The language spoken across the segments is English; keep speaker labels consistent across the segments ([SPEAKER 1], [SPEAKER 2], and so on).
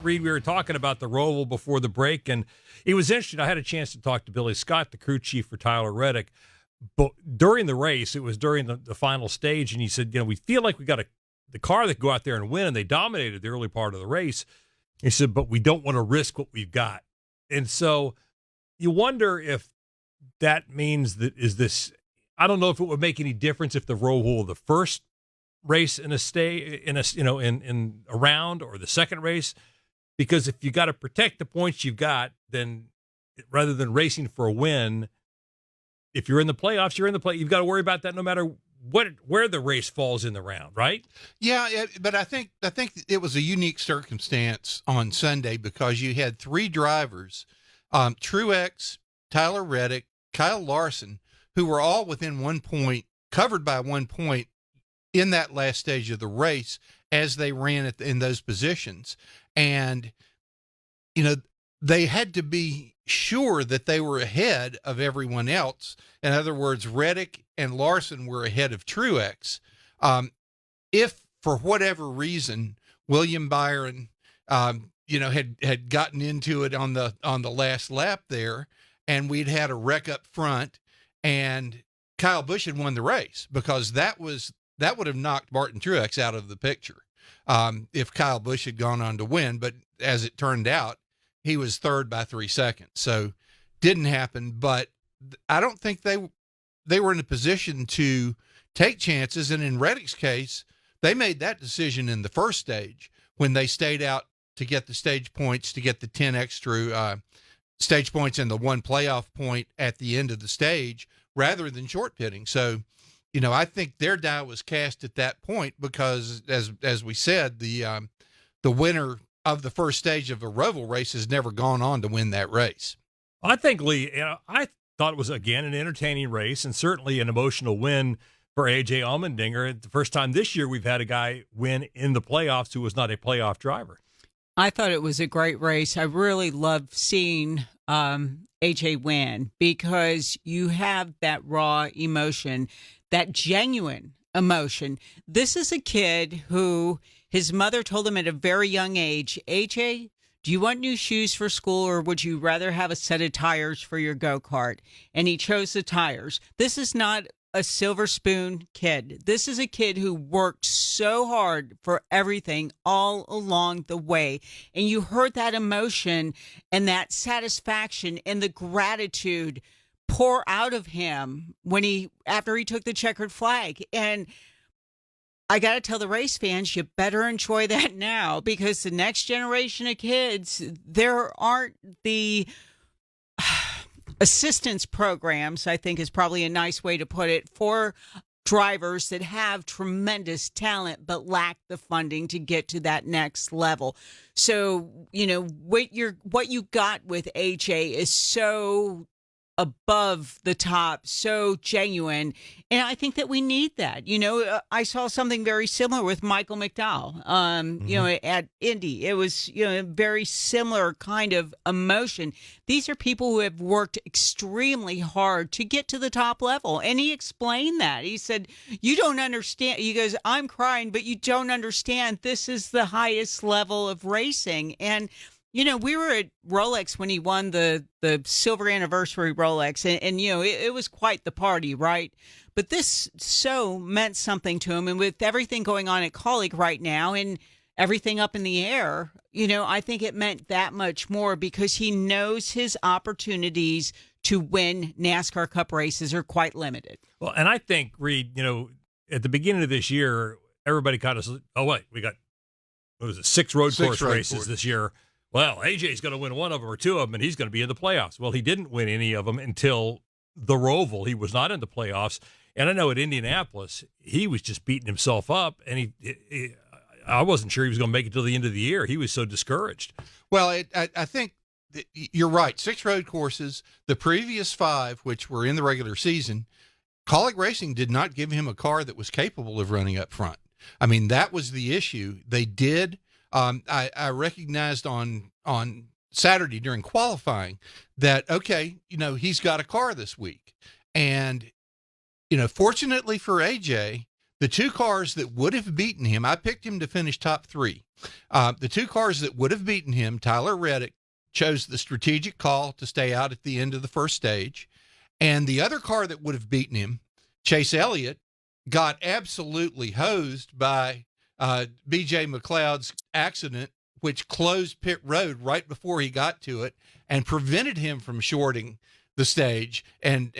[SPEAKER 1] Reid, we were talking about the Roval before the break, and it was interesting. I had a chance to talk to Billy Scott, the crew chief for Tyler Reddick, but during the race, it was during the final stage, and he said, we feel like we got the car that could go out there and win, and they dominated the early part of the race. He said, but we don't want to risk what we've got. And so you wonder if that means I don't know if it would make any difference if the Roval, the first race in a round, or the second race. Because if you got to protect the points you've got, then rather than racing for a win, if you're in the playoffs, you're in the play. You've got to worry about that no matter where the race falls in the round, right?
[SPEAKER 2] Yeah, but I think it was a unique circumstance on Sunday because you had three drivers, Truex, Tyler Reddick, Kyle Larson, who were all within 1 point, covered by 1 point in that last stage of the race as they ran in those positions. And, they had to be sure that they were ahead of everyone else. In other words, Reddick and Larson were ahead of Truex. If for whatever reason, William Byron, had gotten into it on the last lap there, and we'd had a wreck up front, and Kyle Busch had won the race, because that would have knocked Martin Truex out of the picture. If Kyle Busch had gone on to win, but as it turned out, he was third by 3 seconds. So didn't happen, but I don't think they were in a position to take chances. And in Reddick's case, they made that decision in the first stage when they stayed out to get the stage points, to get the 10 extra stage points and the one playoff point at the end of the stage, rather than short pitting. So, I think their die was cast at that point because, as we said, the winner of the first stage of a Roval race has never gone on to win that race.
[SPEAKER 1] I think, Lee, I thought it was, again, an entertaining race and certainly an emotional win for AJ Allmendinger. The first time this year we've had a guy win in the playoffs who was not a playoff driver.
[SPEAKER 3] I thought it was a great race. I really love seeing AJ win because you have that raw emotion, that genuine emotion. This is a kid who his mother told him at a very young age, AJ, do you want new shoes for school, or would you rather have a set of tires for your go-kart? And he chose the tires. This is not a silver spoon kid. This is a kid who worked so hard for everything all along the way. And you heard that emotion and that satisfaction and the gratitude pour out of him after he took the checkered flag. And I got to tell the race fans, you better enjoy that now, because the next generation of kids, there aren't the assistance programs, I think is probably a nice way to put it, for drivers that have tremendous talent but lack the funding to get to that next level. So, what you got with AJ is so above the top, so genuine. And I think that we need that. I saw something very similar with Michael McDowell, at Indy. It was, a very similar kind of emotion. These are people who have worked extremely hard to get to the top level. And he explained that. He said, you don't understand. He goes, I'm crying, but you don't understand. This is the highest level of racing. And we were at Rolex when he won the silver anniversary Rolex, and it was quite the party, right? But this so meant something to him, and with everything going on at Kaulig right now and everything up in the air, I think it meant that much more because he knows his opportunities to win NASCAR Cup races are quite limited.
[SPEAKER 1] Well, and I think, Reid, at the beginning of this year, everybody kind of said, oh, wait, we got, 6 road course races this year. Well, AJ's going to win one of them or two of them, and he's going to be in the playoffs. Well, he didn't win any of them until the Roval. He was not in the playoffs. And I know at Indianapolis, he was just beating himself up, and I wasn't sure he was going to make it till the end of the year. He was so discouraged.
[SPEAKER 2] Well, I think you're right. 6 road courses, the previous 5, which were in the regular season, Kaulig Racing did not give him a car that was capable of running up front. I mean, that was the issue. They did. I recognized on Saturday during qualifying that, okay, he's got a car this week. And, fortunately for AJ, the two cars that would have beaten him, I picked him to finish top three. The two cars that would have beaten him, Tyler Reddick chose the strategic call to stay out at the end of the first stage. And the other car that would have beaten him, Chase Elliott, got absolutely hosed by B.J. McLeod's accident, which closed pit road right before he got to it and prevented him from shorting the stage and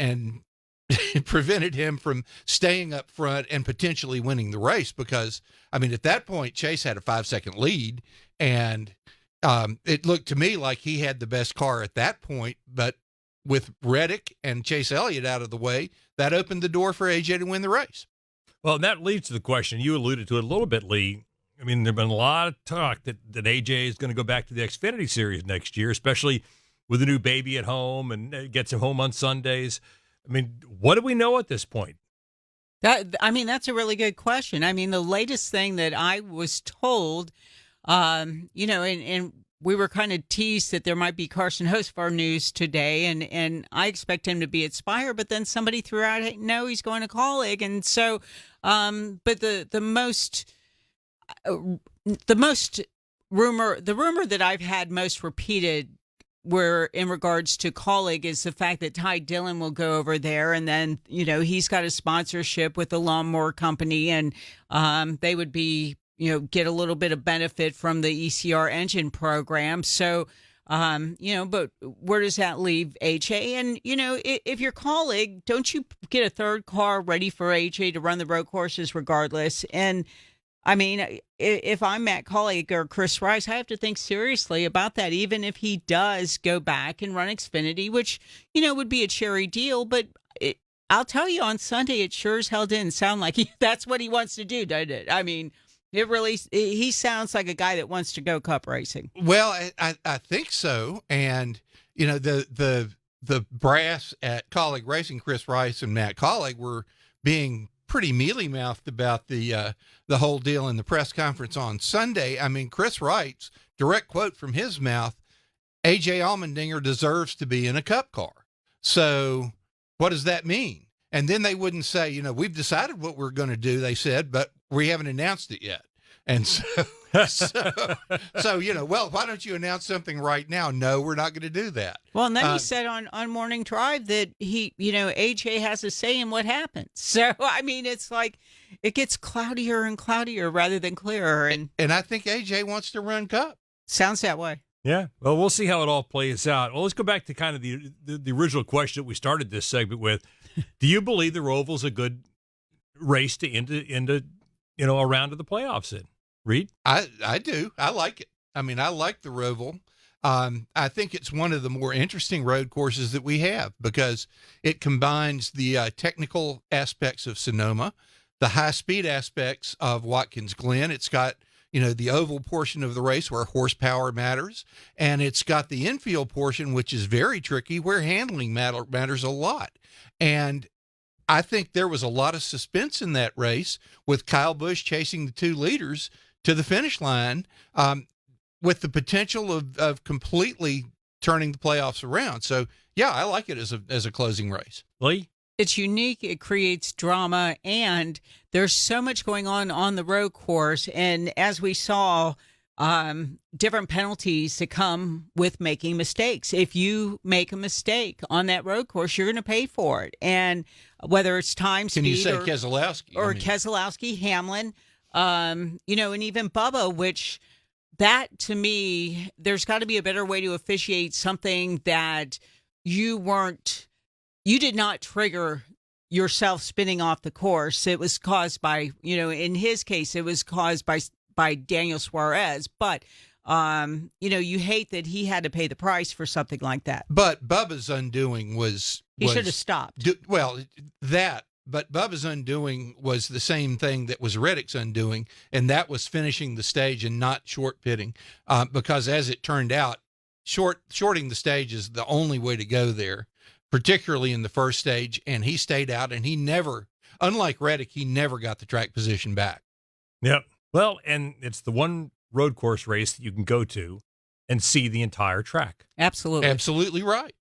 [SPEAKER 2] it prevented him from staying up front and potentially winning the race because, I mean, at that point, Chase had a 5-second lead, and it looked to me like he had the best car at that point. But with Reddick and Chase Elliott out of the way, that opened the door for AJ to win the race.
[SPEAKER 1] Well, and that leads to the question. You alluded to it a little bit, Lee. I mean, there's been a lot of talk that AJ is going to go back to the Xfinity Series next year, especially with a new baby at home and gets him home on Sundays. I mean, what do we know at this point?
[SPEAKER 3] That's a really good question. I mean, the latest thing that I was told, and we were kind of teased that there might be Carson Hocevar news today, and I expect him to be at Spire, but then somebody threw out, hey, no, he's going to Kaulig, and so, but the rumor that I've had most repeated where in regards to Kaulig is the fact that Ty Dillon will go over there, and then, he's got a sponsorship with the lawnmower company, and they would be, get a little bit of benefit from the ECR engine program. So, but where does that leave AJ? And, if you're Kaulig, don't you get a third car ready for AJ to run the road courses regardless? And I mean, if I'm Matt Kaulig or Chris Rice, I have to think seriously about that, even if he does go back and run Xfinity, which, would be a cherry deal. But I'll tell you, on Sunday, it sure as hell didn't sound like that's what he wants to do, doesn't it? I mean, he sounds like a guy that wants to go cup racing.
[SPEAKER 2] Well, I think so. And, the brass at Kaulig Racing, Chris Rice and Matt Kaulig, were being pretty mealy-mouthed about the whole deal in the press conference on Sunday. I mean, Chris Wright's direct quote from his mouth, AJ Allmendinger deserves to be in a cup car. So what does that mean? And then they wouldn't say, we've decided what we're going to do, they said, but we haven't announced it yet. And so, well, why don't you announce something right now? No, we're not going to do that.
[SPEAKER 3] Well, and then he said on Morning Drive that AJ has a say in what happens. So, I mean, it's like it gets cloudier and cloudier rather than clearer. And
[SPEAKER 2] I think AJ wants to run Cup.
[SPEAKER 3] Sounds that way.
[SPEAKER 1] Yeah. Well, we'll see how it all plays out. Well, let's go back to kind of the original question that we started this segment with. Do you believe the Roval's a good race to into a round of the playoffs in? Reid?
[SPEAKER 2] I do. I like it. I mean, I like the Roval. I think it's one of the more interesting road courses that we have because it combines the technical aspects of Sonoma, the high-speed aspects of Watkins Glen. It's got, the oval portion of the race where horsepower matters, and it's got the infield portion, which is very tricky, where handling matters a lot. And I think there was a lot of suspense in that race with Kyle Busch chasing the two leaders to the finish line, with the potential of completely turning the playoffs around. So, yeah, I like it as a closing race.
[SPEAKER 1] Lee?
[SPEAKER 3] It's unique. It creates drama, and there's so much going on the road course. And as we saw, different penalties to come with making mistakes. If you make a mistake on that road course, you're going to pay for it. And whether it's time, speed,
[SPEAKER 2] can you say Keselowski?
[SPEAKER 3] Keselowski, Hamlin, and even Bubba, which that to me, there's got to be a better way to officiate something that you did not trigger yourself spinning off the course. It was caused by, in his case, it was caused by Daniel Suarez, but you hate that he had to pay the price for something like that.
[SPEAKER 2] But Bubba's undoing was
[SPEAKER 3] he should have stopped.
[SPEAKER 2] But Bubba's undoing was the same thing that was Reddick's undoing, and that was finishing the stage and not short pitting, because as it turned out, shorting the stage is the only way to go there, particularly in the first stage, and he stayed out, and he never, unlike Reddick, he never got the track position back.
[SPEAKER 1] Yep. Well, and it's the one road course race that you can go to and see the entire track.
[SPEAKER 3] Absolutely.
[SPEAKER 2] Absolutely right.